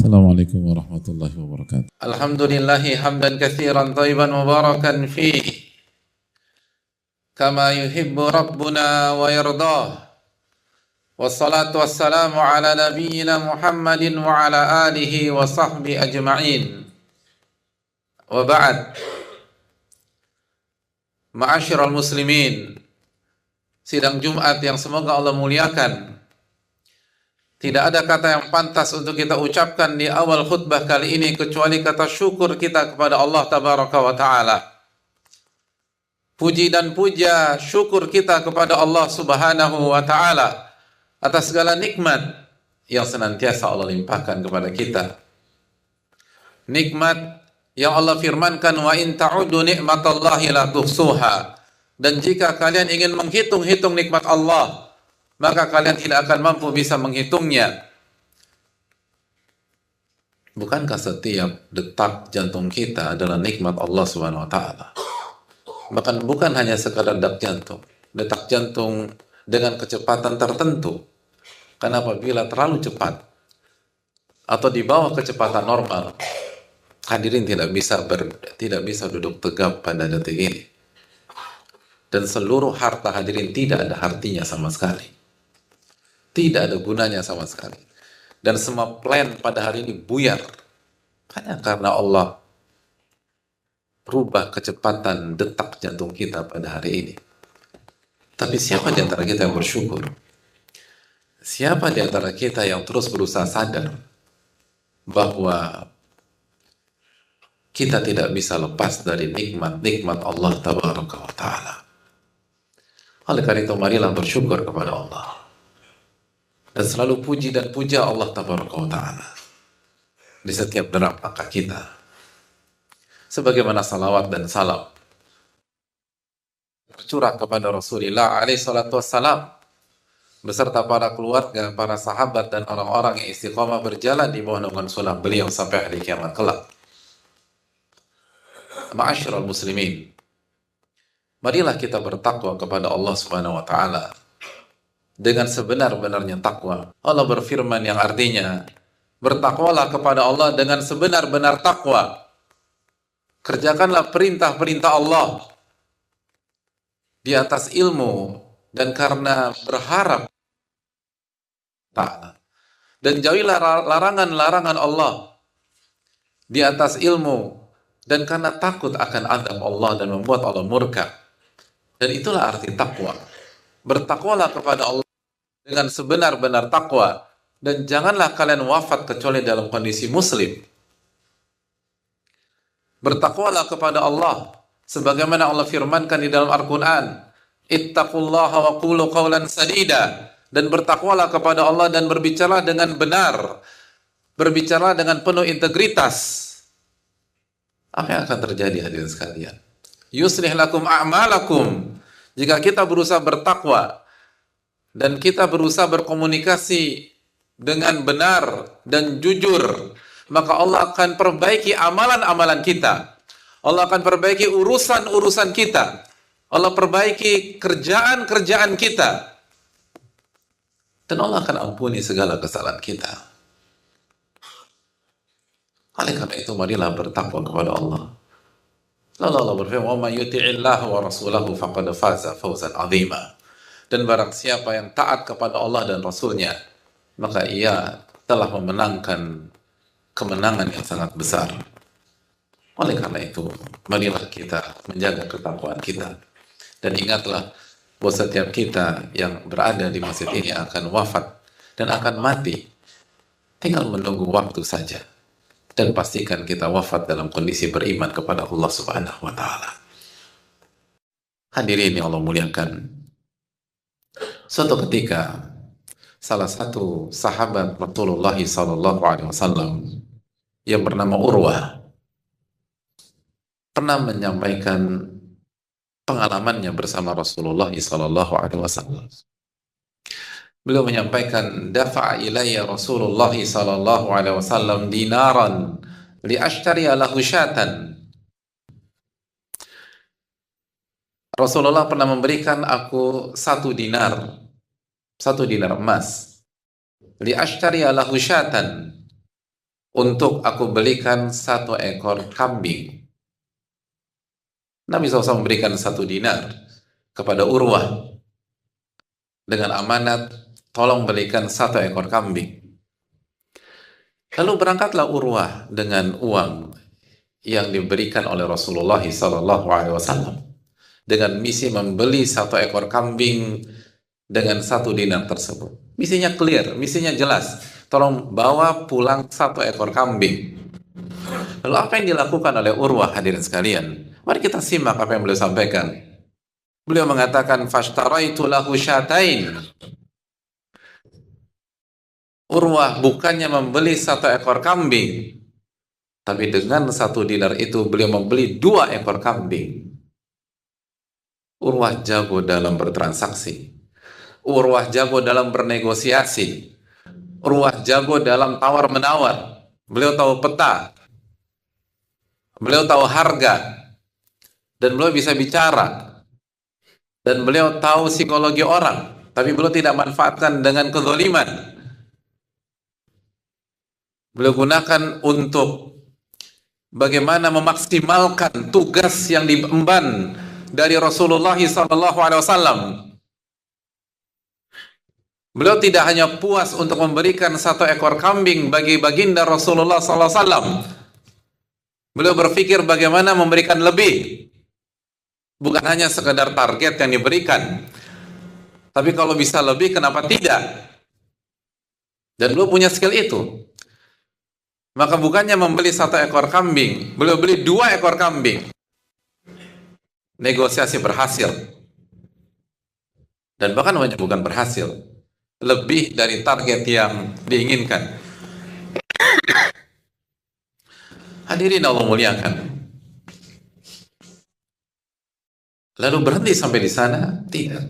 Assalamualaikum warahmatullahi wabarakatuh. Alhamdulillahi hamdan katsiran thayyiban mubarakan fihi kama yuhibbu rabbuna wa yardah. Wassalatu wassalamu ala nabiyyina Muhammadin wa ala alihi wa sahbihi ajma'in. Wa ba'd. Ma'asyiral muslimin, sidang Jumat yang semoga Allah muliakan. Tidak ada kata yang pantas untuk kita ucapkan di awal khutbah kali ini kecuali kata syukur kita kepada Allah Tabaraka wa Ta'ala. Puji dan puja syukur kita kepada Allah Subhanahu wa Ta'ala atas segala nikmat yang senantiasa Allah limpahkan kepada kita. Nikmat yang Allah firmankan, wa in ta'udu ni'matallahi la tuhsuha. Dan jika kalian ingin menghitung-hitung nikmat Allah, maka kalian tidak akan mampu bisa menghitungnya. Bukankah setiap detak jantung kita adalah nikmat Allah Subhanahu wa Ta'ala? Bahkan bukan hanya sekadar detak jantung dengan kecepatan tertentu. Karena apabila terlalu cepat atau di bawah kecepatan normal, hadirin tidak bisa duduk tegap pada detik ini. Dan seluruh harta hadirin tidak ada artinya sama sekali. Tidak ada gunanya sama sekali. Dan semua plan pada hari ini buyar. Hanya karena Allah rubah kecepatan detak jantung kita pada hari ini. Tapi siapa di antara kita yang bersyukur? Siapa di antara kita yang terus berusaha sadar bahwa kita tidak bisa lepas dari nikmat-nikmat Allah Tabaraka wa Ta'ala? Oleh karena itu, marilah bersyukur kepada Allah. Dan selalu puji dan puja Allah Tabaraka wa Ta'ala di setiap derap langkah kita, sebagaimana salawat dan salam tercurah kepada Rasulullah alaihi salatu wassalam beserta para keluarga, para sahabat dan orang-orang yang istiqamah berjalan di bawah naungan sunnah beliau sampai hari kiamat kelak. Ma'asyiral muslimin, marilah kita bertakwa kepada Allah Subhanahu wa Ta'ala dengan sebenar-benarnya takwa. Allah berfirman yang artinya, bertakwalah kepada Allah dengan sebenar-benar takwa. Kerjakanlah perintah-perintah Allah di atas ilmu dan karena berharap Ta'ala. Dan jauhilah larangan-larangan Allah di atas ilmu dan karena takut akan azab Allah dan membuat Allah murka. Dan itulah arti takwa. Bertakwalah kepada Allah dengan sebenar-benar takwa, dan janganlah kalian wafat kecuali dalam kondisi muslim. Bertakwalah kepada Allah sebagaimana Allah firmankan di dalam Al-Quran, ittaqullaha wa qulu qawlan sadida. Dan bertakwalah kepada Allah dan berbicara dengan benar, berbicara dengan penuh integritas. Apa yang akan terjadi hadirin sekalian? Yuslih lakum a'malakum. Jika kita berusaha bertakwa dan kita berusaha berkomunikasi dengan benar dan jujur, maka Allah akan perbaiki amalan-amalan kita. Allah akan perbaiki urusan-urusan kita. Allah perbaiki kerjaan-kerjaan kita. Dan Allah akan ampuni segala kesalahan kita. Oleh karena itu, marilah bertakwa kepada Allah. Lalu Allah berfirman, "Wa may yuti'illah wa rasulahu faqad faza fawzan 'azima." Dan barang siapa yang taat kepada Allah dan Rasulnya, maka ia telah memenangkan kemenangan yang sangat besar. Oleh karena itu, marilah kita menjaga ketakwaan kita. Dan ingatlah bahwa setiap kita yang berada di masjid ini akan wafat dan akan mati. Tinggal menunggu waktu saja. Dan pastikan kita wafat dalam kondisi beriman kepada Allah Subhanahu wa Ta'ala. Hadirin yang Allah muliakan, suatu ketika salah satu sahabat Rasulullah sallallahu alaihi wasallam yang bernama Urwah pernah menyampaikan pengalamannya bersama Rasulullah sallallahu alaihi wasallam. Beliau menyampaikan, dafa'a ilayya Rasulullah sallallahu alaihi wasallam dinaran li ashtariya lahu syatan. Rasulullah pernah memberikan aku 1 dinar emas, li ashtariya lahu syatan, untuk aku belikan 1 ekor kambing. Nabi SAW memberikan 1 dinar kepada Urwah dengan amanat, tolong belikan 1 ekor kambing. Lalu berangkatlah Urwah dengan uang yang diberikan oleh Rasulullah SAW dengan misi membeli 1 ekor kambing dengan 1 dinar tersebut. Misinya clear, misinya jelas. Tolong bawa pulang 1 ekor kambing. Lalu apa yang dilakukan oleh Urwah, hadirin sekalian? Mari kita simak apa yang beliau sampaikan. Beliau mengatakan, "Fashtaraitu lahu syatain." Urwah bukannya membeli 1 ekor kambing, tapi dengan 1 dinar itu beliau membeli 2 ekor kambing. Urwah jago dalam bertransaksi. Urwah jago dalam bernegosiasi. Urwah jago dalam tawar-menawar. Beliau tahu peta. Beliau tahu harga. Dan beliau bisa bicara. Dan beliau tahu psikologi orang. Tapi beliau tidak manfaatkan dengan kezaliman. Beliau gunakan untuk bagaimana memaksimalkan tugas yang diemban dari Rasulullah SAW. Beliau tidak hanya puas untuk memberikan 1 ekor kambing bagi baginda Rasulullah SAW. Beliau berpikir bagaimana memberikan lebih. Bukan hanya sekedar target yang diberikan, tapi kalau bisa lebih, kenapa tidak? Dan beliau punya skill itu. Maka bukannya membeli 1 ekor kambing, beliau beli 2 ekor kambing. Negosiasi berhasil. Dan bahkan bukan berhasil, lebih dari target yang diinginkan. Hadirin Allah muliakan. Lalu berhenti sampai di sana? Tidak.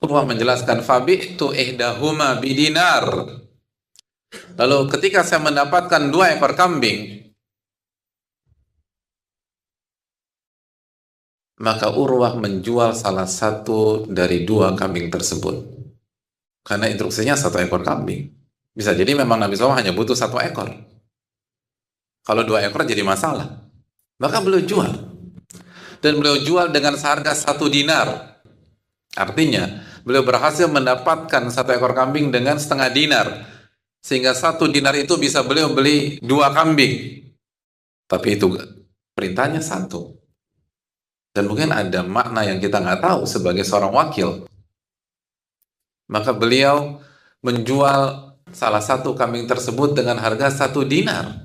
Urwah menjelaskan, fabi'tu ihdahuma bidinar. Lalu ketika saya mendapatkan 2 ekor kambing, maka Urwah menjual salah satu dari 2 kambing tersebut. Karena instruksinya 1 ekor kambing. Bisa jadi memang Nabi SAW hanya butuh 1 ekor. Kalau 2 ekor jadi masalah. Maka beliau jual. Dan beliau jual dengan seharga 1 dinar. Artinya, beliau berhasil mendapatkan 1 ekor kambing dengan setengah dinar. Sehingga 1 dinar itu bisa beliau beli 2 kambing. Tapi itu perintahnya 1. Dan mungkin ada makna yang kita nggak tahu sebagai seorang wakil. Maka beliau menjual salah satu kambing tersebut dengan harga 1 dinar.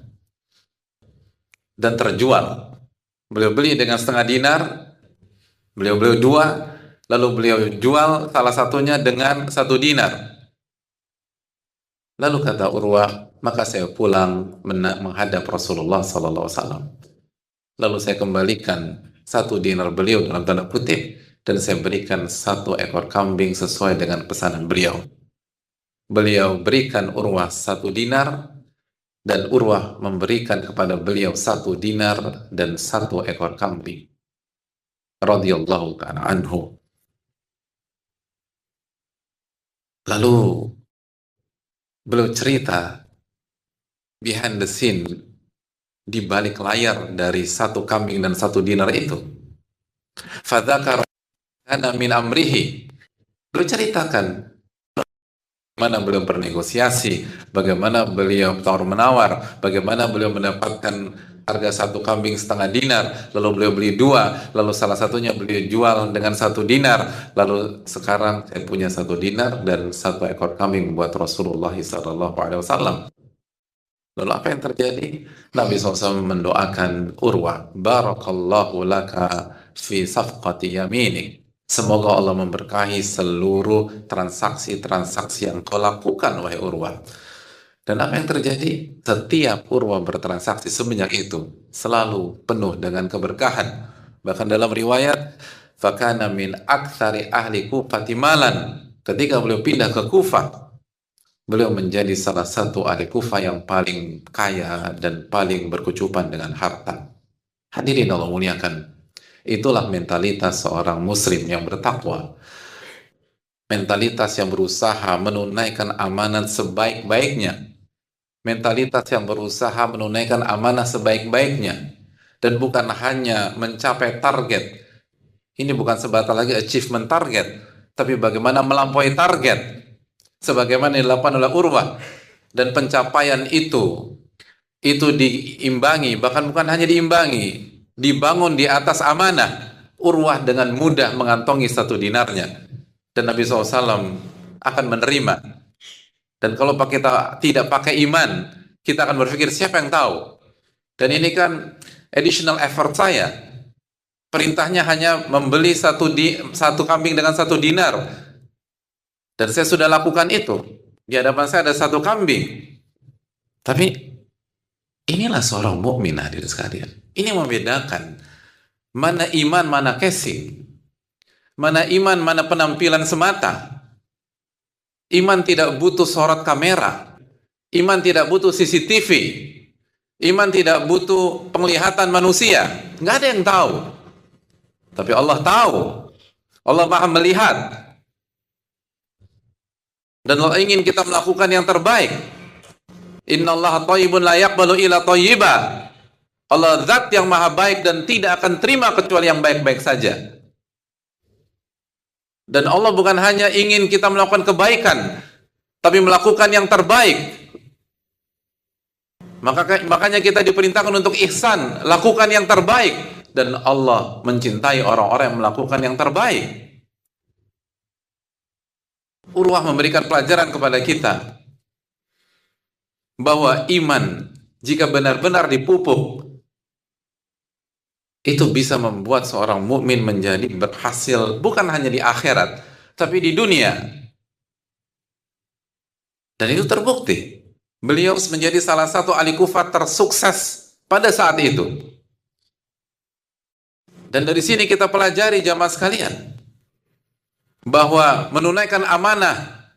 Dan terjual. Beliau beli dengan setengah dinar, beliau beli 2, lalu beliau jual salah satunya dengan 1 dinar. Lalu kata Urwah, maka saya pulang menghadap Rasulullah SAW. Lalu saya kembalikan 1 dinar beliau dalam tanda kutip, dan saya berikan 1 ekor kambing sesuai dengan pesanan beliau. Beliau berikan Urwah 1 dinar, dan Urwah memberikan kepada beliau 1 dinar dan 1 ekor kambing. Radhiyallahu ta'ala anhu. Lalu beliau cerita behind the scene, di balik layar dari 1 kambing dan 1 dinar itu. Fadzakara kana min amrihi. Beliau ceritakan bagaimana beliau bernegosiasi, bagaimana beliau tawar-menawar, bagaimana beliau mendapatkan harga 1 kambing setengah dinar, lalu beliau beli 2, lalu salah satunya beliau jual dengan 1 dinar, lalu sekarang saya punya 1 dinar dan 1 ekor kambing buat Rasulullah SAW. Lalu apa yang terjadi? Nabi SAW mendoakan Urwah, barakallahu laka fi safqati yaminik. Semoga Allah memberkahi seluruh transaksi-transaksi yang kau lakukan, wahai Urwah. Dan apa yang terjadi? Setiap Urwah bertransaksi semenjak itu selalu penuh dengan keberkahan. Bahkan dalam riwayat, fakana min aktsari ahli Kufah malan. Ketika beliau pindah ke Kufah, beliau menjadi salah satu ahli Kufah yang paling kaya dan paling berkecupan dengan harta. Hadirin Allah muliakan. Itulah mentalitas seorang muslim yang bertakwa. Mentalitas yang berusaha menunaikan amanat sebaik-baiknya. mentalitas yang berusaha menunaikan amanah sebaik-baiknya, dan bukan hanya mencapai target. Ini bukan sebatas lagi achievement target, tapi bagaimana melampaui target, sebagaimana dilakukan oleh Urwah. Dan pencapaian itu diimbangi, bahkan bukan hanya diimbangi, dibangun di atas amanah. Urwah dengan mudah mengantongi 1 dinarnya, dan Nabi SAW akan menerima. Dan kalau kita tidak pakai iman, kita akan berpikir siapa yang tahu. Dan ini kan additional effort saya. Perintahnya hanya membeli satu kambing dengan 1 dinar, dan saya sudah lakukan itu. Di hadapan saya ada 1 kambing. Tapi inilah seorang mukmin, hadirin sekalian. Ini membedakan mana iman, mana casing, mana iman, mana penampilan semata. Iman tidak butuh sorot kamera, iman tidak butuh CCTV, iman tidak butuh penglihatan manusia. Nggak ada yang tahu, tapi Allah tahu. Allah Maha melihat, dan Allah ingin kita melakukan yang terbaik. Innallaha thayyibun la yaqbalu illa thayyiba. Allah zat yang maha baik dan tidak akan terima kecuali yang baik-baik saja. Dan Allah bukan hanya ingin kita melakukan kebaikan, tapi melakukan yang terbaik. Makanya kita diperintahkan untuk ihsan, lakukan yang terbaik. Dan Allah mencintai orang-orang yang melakukan yang terbaik. Urwah memberikan pelajaran kepada kita bahwa iman, jika benar-benar dipupuk, itu bisa membuat seorang mukmin menjadi berhasil bukan hanya di akhirat, tapi di dunia. Dan itu terbukti. Beliau menjadi salah satu ahli Kufah tersukses pada saat itu. Dan dari sini kita pelajari jamaah sekalian, bahwa menunaikan amanah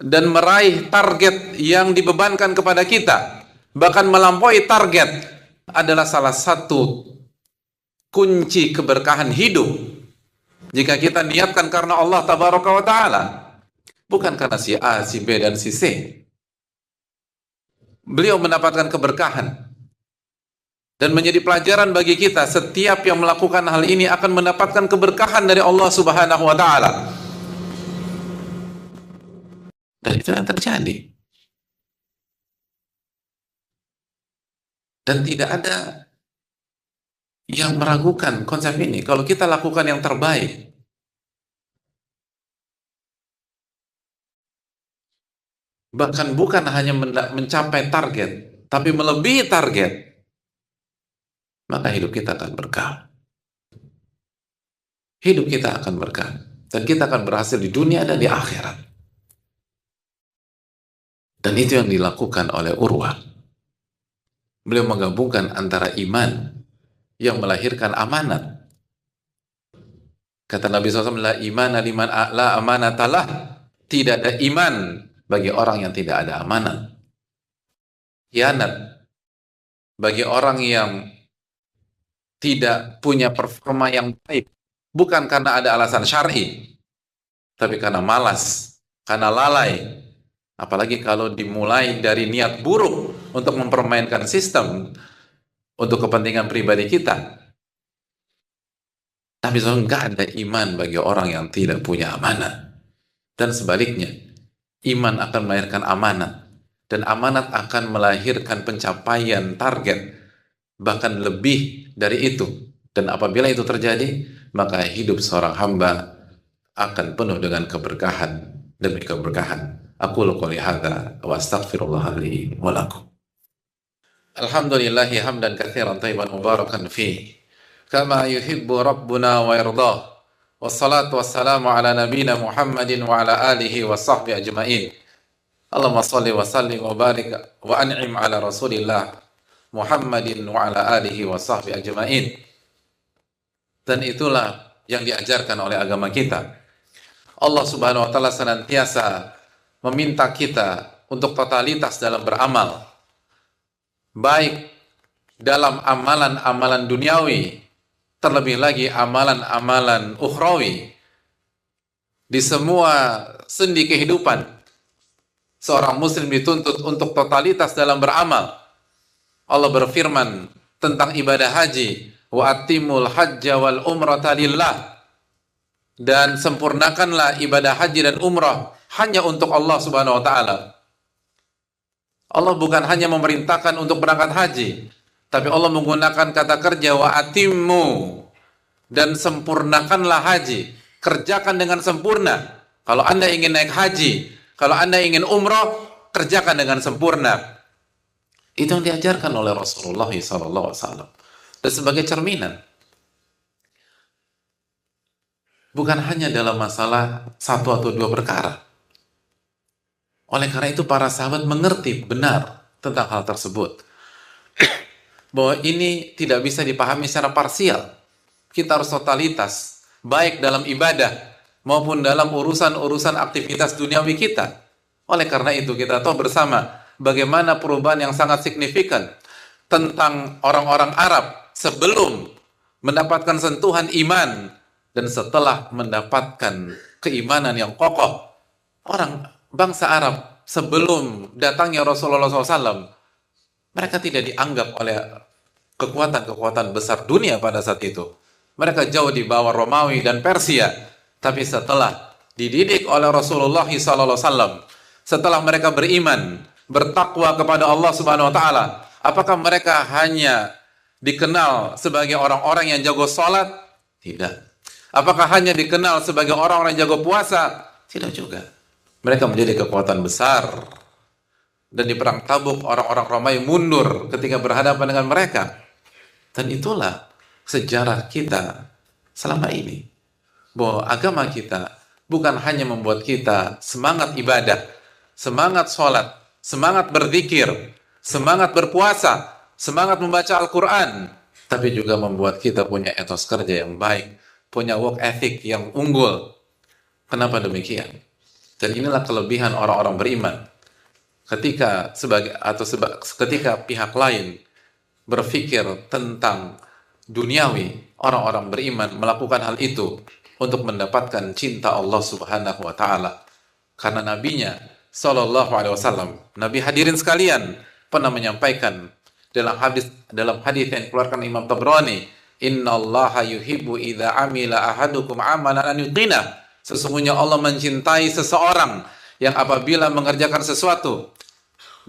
dan meraih target yang dibebankan kepada kita, bahkan melampaui target, adalah salah satu kunci keberkahan hidup. Jika kita niatkan karena Allah Tabaraka wa Ta'ala, bukan karena si A, si B, dan si C. Beliau mendapatkan keberkahan. Dan menjadi pelajaran bagi kita, setiap yang melakukan hal ini akan mendapatkan keberkahan dari Allah Subhanahu wa Ta'ala. Dan itu yang terjadi. Dan tidak ada yang meragukan konsep ini. Kalau kita lakukan yang terbaik, bahkan bukan hanya mencapai target, tapi melebihi target, maka hidup kita akan berkah. Hidup kita akan berkah. Dan kita akan berhasil di dunia dan di akhirat. Dan itu yang dilakukan oleh Urwah. Beliau menggabungkan antara iman yang melahirkan amanat. Kata Nabi SAW, la imana liman la amanatalah. Tidak ada iman bagi orang yang tidak ada amanat. Khianat bagi orang yang tidak punya performa yang baik, bukan karena ada alasan syar'i, tapi karena malas, karena lalai. Apalagi kalau dimulai dari niat buruk untuk mempermainkan sistem untuk kepentingan pribadi kita. Tapi nggak ada iman bagi orang yang tidak punya amanat. Dan sebaliknya, iman akan melahirkan amanat, dan amanat akan melahirkan pencapaian target, bahkan lebih dari itu. Dan apabila itu terjadi, maka hidup seorang hamba akan penuh dengan keberkahan demi keberkahan. Aqulu qouli hadza wa astaghfirullah li wa lakum. Alhamdulillahi hamdan katsiran thayyiban mubarakan fihi kama yuhibbu rabbuna wa yardah. Wassalatu wassalamu ala nabiyyina Muhammadin wa ala alihi wa sahbihi ajma'in. Allahumma shalli wa sallim wa barik wa an'im ala Rasulillah Muhammadin wa ala alihi wa sahbihi ajma'in. Dan itulah yang diajarkan oleh agama kita. Allah Subhanahu wa taala senantiasa meminta kita untuk totalitas dalam beramal, baik dalam amalan-amalan duniawi, terlebih lagi amalan-amalan ukhrawi, di semua sendi kehidupan, Seorang muslim dituntut untuk totalitas dalam beramal. Allah berfirman tentang ibadah haji, wa atimul hajja wal umrata lillah, dan sempurnakanlah ibadah haji dan umrah hanya untuk Allah Subhanahu wa taala. Allah bukan hanya memerintahkan untuk berangkat haji, tapi Allah menggunakan kata kerja wa atimmu, dan sempurnakanlah haji. Kerjakan dengan sempurna. Kalau Anda ingin naik haji, kalau Anda ingin umrah, kerjakan dengan sempurna. Itu yang diajarkan oleh Rasulullah SAW. Dan sebagai cerminan, bukan hanya dalam masalah satu atau dua perkara. Oleh karena itu para sahabat mengerti benar tentang hal tersebut. Bahwa ini tidak bisa dipahami secara parsial. Kita harus totalitas, baik dalam ibadah maupun dalam urusan-urusan aktivitas duniawi kita. Oleh karena itu kita tahu bersama bagaimana perubahan yang sangat signifikan tentang orang-orang Arab sebelum mendapatkan sentuhan iman dan setelah mendapatkan keimanan yang kokoh. Orang bangsa Arab sebelum datangnya Rasulullah SAW, mereka tidak dianggap oleh kekuatan-kekuatan besar dunia pada saat itu. Mereka jauh di bawah Romawi dan Persia. Tapi setelah dididik oleh Rasulullah SAW, setelah mereka beriman, bertakwa kepada Allah Subhanahu wa taala, apakah mereka hanya dikenal sebagai orang-orang yang jago salat? Tidak. Apakah hanya dikenal sebagai orang-orang yang jago puasa? Tidak juga. Mereka menjadi kekuatan besar. Dan di perang Tabuk orang-orang Romawi mundur ketika berhadapan dengan mereka. Dan itulah sejarah kita selama ini. Bahwa agama kita bukan hanya membuat kita semangat ibadah, semangat sholat, semangat berzikir, semangat berpuasa, semangat membaca Al-Quran, tapi juga membuat kita punya etos kerja yang baik, punya work ethic yang unggul. Kenapa demikian? Dan inilah kelebihan orang-orang beriman. Ketika ketika pihak lain berpikir tentang duniawi, orang-orang beriman melakukan hal itu untuk mendapatkan cinta Allah Subhanahu wa taala. Karena nabinya sallallahu alaihi wasallam, Nabi hadirin sekalian, pernah menyampaikan dalam hadis yang dikeluarkan Imam Tabrani, innallaha yuhibbu idza amila ahadukum amalan an yuqina. Sesungguhnya Allah mencintai seseorang yang apabila mengerjakan sesuatu,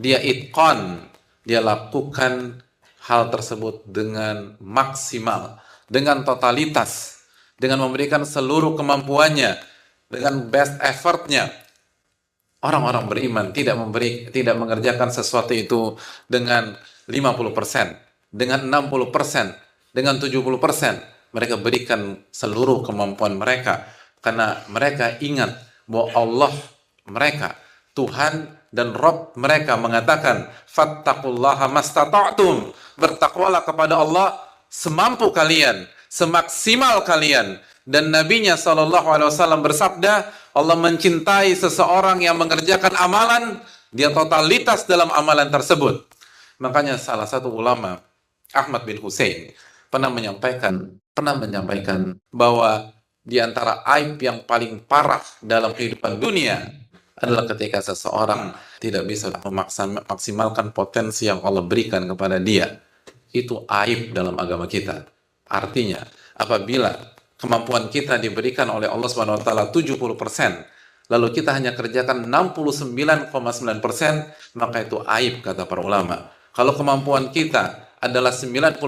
dia itqan, dia lakukan hal tersebut dengan maksimal, dengan totalitas, dengan memberikan seluruh kemampuannya, dengan best effortnya. Orang-orang beriman tidak mengerjakan sesuatu itu dengan 50%, dengan 60%, dengan 70%. Mereka berikan seluruh kemampuan mereka karena mereka ingat bahwa Allah mereka, Tuhan dan Rabb mereka mengatakan, fattaqullaha mastata'tum, bertakwalah kepada Allah semampu kalian, semaksimal kalian. Dan nabinya SAW bersabda, Allah mencintai seseorang yang mengerjakan amalan, dia totalitas dalam amalan tersebut. Makanya salah satu ulama, Ahmad bin Husain, pernah menyampaikan bahwa di antara aib yang paling parah dalam kehidupan dunia adalah ketika seseorang tidak bisa memaksimalkan potensi yang Allah berikan kepada dia. Itu aib dalam agama kita. Artinya, apabila kemampuan kita diberikan oleh Allah Subhanahu wa taala 70%, lalu kita hanya kerjakan 69,9%, maka itu aib kata para ulama. Kalau kemampuan kita adalah 90%,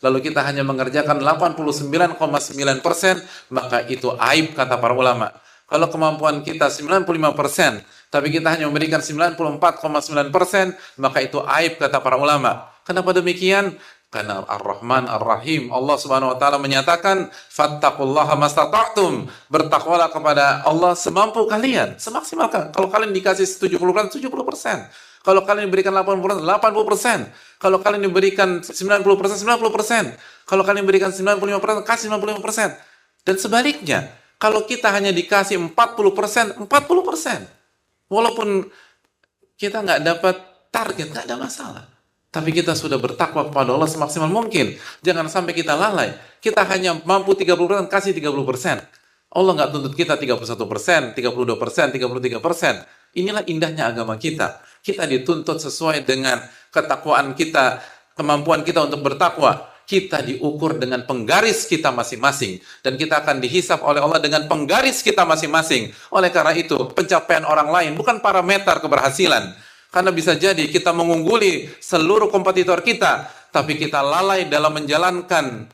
lalu kita hanya mengerjakan 89,9%, maka itu aib kata para ulama. Kalau kemampuan kita 95%, tapi kita hanya memberikan 94,9%, maka itu aib kata para ulama. Kenapa demikian? Karena Ar-Rahman Ar-Rahim, Allah Subhanahu wa taala menyatakan, fattaqullaha mastata'tum, bertakwalah kepada Allah semampu kalian, semaksimal kalian. Kalau kalian dikasih 70%, 70%. Kalau kalian diberikan 80%, 80%. Kalau kalian diberikan 90%, 90%. Kalau kalian diberikan 95%, kasih 95%. Dan sebaliknya, kalau kita hanya dikasih 40%, 40%. Walaupun kita nggak dapat target, nggak ada masalah. Tapi kita sudah bertakwa kepada Allah semaksimal mungkin. Jangan sampai kita lalai. Kita hanya mampu 30%, kasih 30%. Allah nggak tuntut kita 31%, 32%, 33%. Inilah indahnya agama kita. Kita dituntut sesuai dengan ketakwaan kita, kemampuan kita untuk bertakwa. Kita diukur dengan penggaris kita masing-masing. Dan kita akan dihisap oleh Allah dengan penggaris kita masing-masing. Oleh karena itu, pencapaian orang lain bukan parameter keberhasilan. Karena bisa jadi kita mengungguli seluruh kompetitor kita, tapi kita lalai dalam menjalankan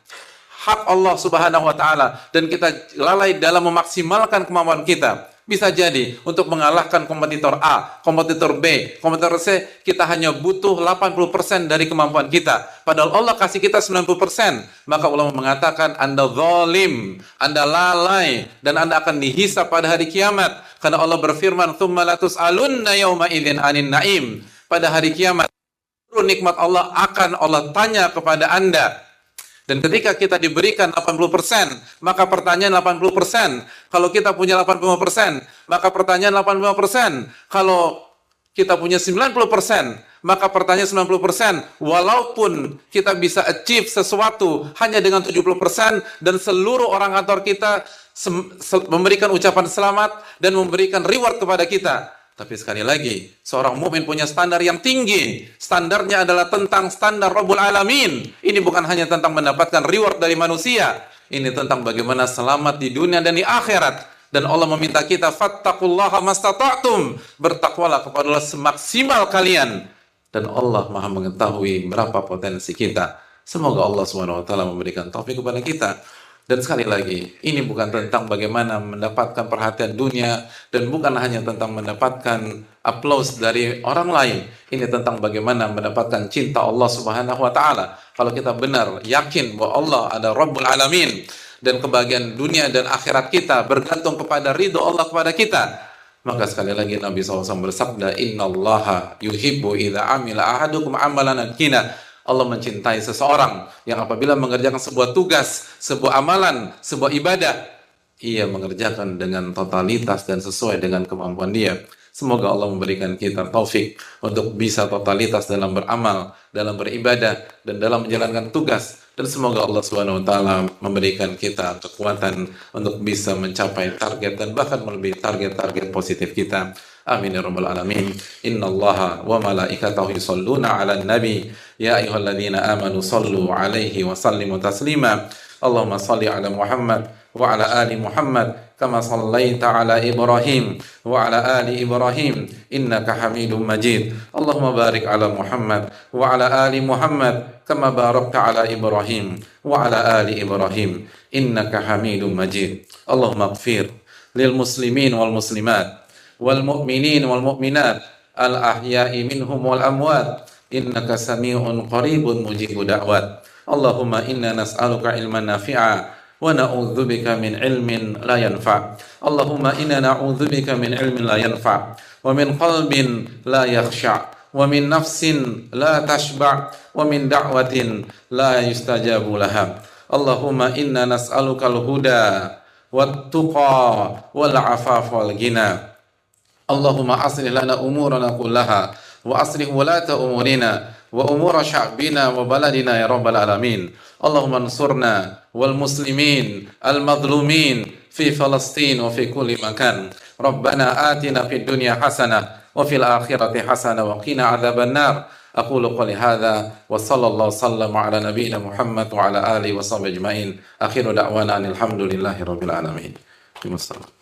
hak Allah Subhanahu wa Ta'ala, dan kita lalai dalam memaksimalkan kemampuan kita. Bisa jadi untuk mengalahkan kompetitor A, kompetitor B, kompetitor C, kita hanya butuh 80% dari kemampuan kita. Padahal Allah kasih kita 90%. Maka ulama mengatakan Anda zalim, Anda lalai, dan Anda akan dihisap pada hari kiamat. Karena Allah berfirman, "Tsumma latus'alunna yauma idzin 'anin na'im." Pada hari kiamat, seluruh nikmat Allah akan Allah tanya kepada Anda. Dan ketika kita diberikan 80%, maka pertanyaan 80%. Kalau kita punya 85%, maka pertanyaan 85%. Kalau kita punya 90%, maka pertanyaan 90%. Walaupun kita bisa achieve sesuatu hanya dengan 70%, dan seluruh orang kantor kita memberikan ucapan selamat dan memberikan reward kepada kita. Tapi sekali lagi, seorang mukmin punya standar yang tinggi. Standarnya adalah tentang standar Rabbul Alamin. Ini bukan hanya tentang mendapatkan reward dari manusia. Ini tentang bagaimana selamat di dunia dan di akhirat. Dan Allah meminta kita, fattaqullaha mastata'tum. Bertakwalah kepada Allah semaksimal kalian. Dan Allah Maha mengetahui berapa potensi kita. Semoga Allah SWT memberikan taufik kepada kita. Dan sekali lagi, ini bukan tentang bagaimana mendapatkan perhatian dunia, dan bukan hanya tentang mendapatkan aplaus dari orang lain. Ini tentang bagaimana mendapatkan cinta Allah Subhanahu wa Ta'ala. Kalau kita benar yakin bahwa Allah ada Rabbul Alamin, dan kebahagiaan dunia dan akhirat kita bergantung kepada ridho Allah kepada kita, maka sekali lagi Nabi SAW bersabda, "Innallaha yuhibbu idza amila ahadukum amalan kina." Allah mencintai seseorang yang apabila mengerjakan sebuah tugas, sebuah amalan, sebuah ibadah, ia mengerjakan dengan totalitas dan sesuai dengan kemampuan dia. Semoga Allah memberikan kita taufik untuk bisa totalitas dalam beramal, dalam beribadah, dan dalam menjalankan tugas. Dan semoga Allah SWT memberikan kita kekuatan untuk bisa mencapai target dan bahkan melebihi target-target positif kita. Amin ya rabbal alamin. Innallaha wa malaikatahu yusholluna 'alan nabi ya ayyuhalladzina amanu shallu 'alaihi wa sallimu taslima. Allahumma shalli 'ala Muhammad wa 'ala ali Muhammad kama shallaita 'ala Ibrahim wa 'ala ali Ibrahim innaka Hamidum Majid. Allahumma barik 'ala Muhammad wa 'ala ali Muhammad kama barakta 'ala Ibrahim wa 'ala ali Ibrahim innaka Hamidum Majid. Allahumma ighfir lil muslimin wal muslimat wal mu'minin wal mu'minat al ahya'i minhum wal amwat innaka sami'un qaribun mujibud da'wat. Allahumma inna nas'aluka ilman nafi'a wa na'udzubika min ilmin la yanfa'. Allahumma inna na'udzubika min ilmin la yanfa' wa min qalbin la yakhsha' wa min nafsin la tashba' wa min da'watin la yustajabu laha. Allahumma inna nas'aluka al-huda wat tuqa wal 'afafa wal ghina. Allahumma aslih lana umurana kullaha wa aslih wulata umurina wa umura sya'bina wa baladina ya rabbal alamin. Allahumma ansurna wal muslimin al madlumin fi Falastin wa fi kulli makan. Rabbana atina fid dunya hasanah wa fil akhirati hasanah wa qina adzaban nar. Aqulu qouli hadza wa sallallahu sallama ala nabiyyina Muhammad wa ala alihi wa sahbihi ajmain. Akhiru da'wana alhamdulillahi rabbil alamin. Wassalam.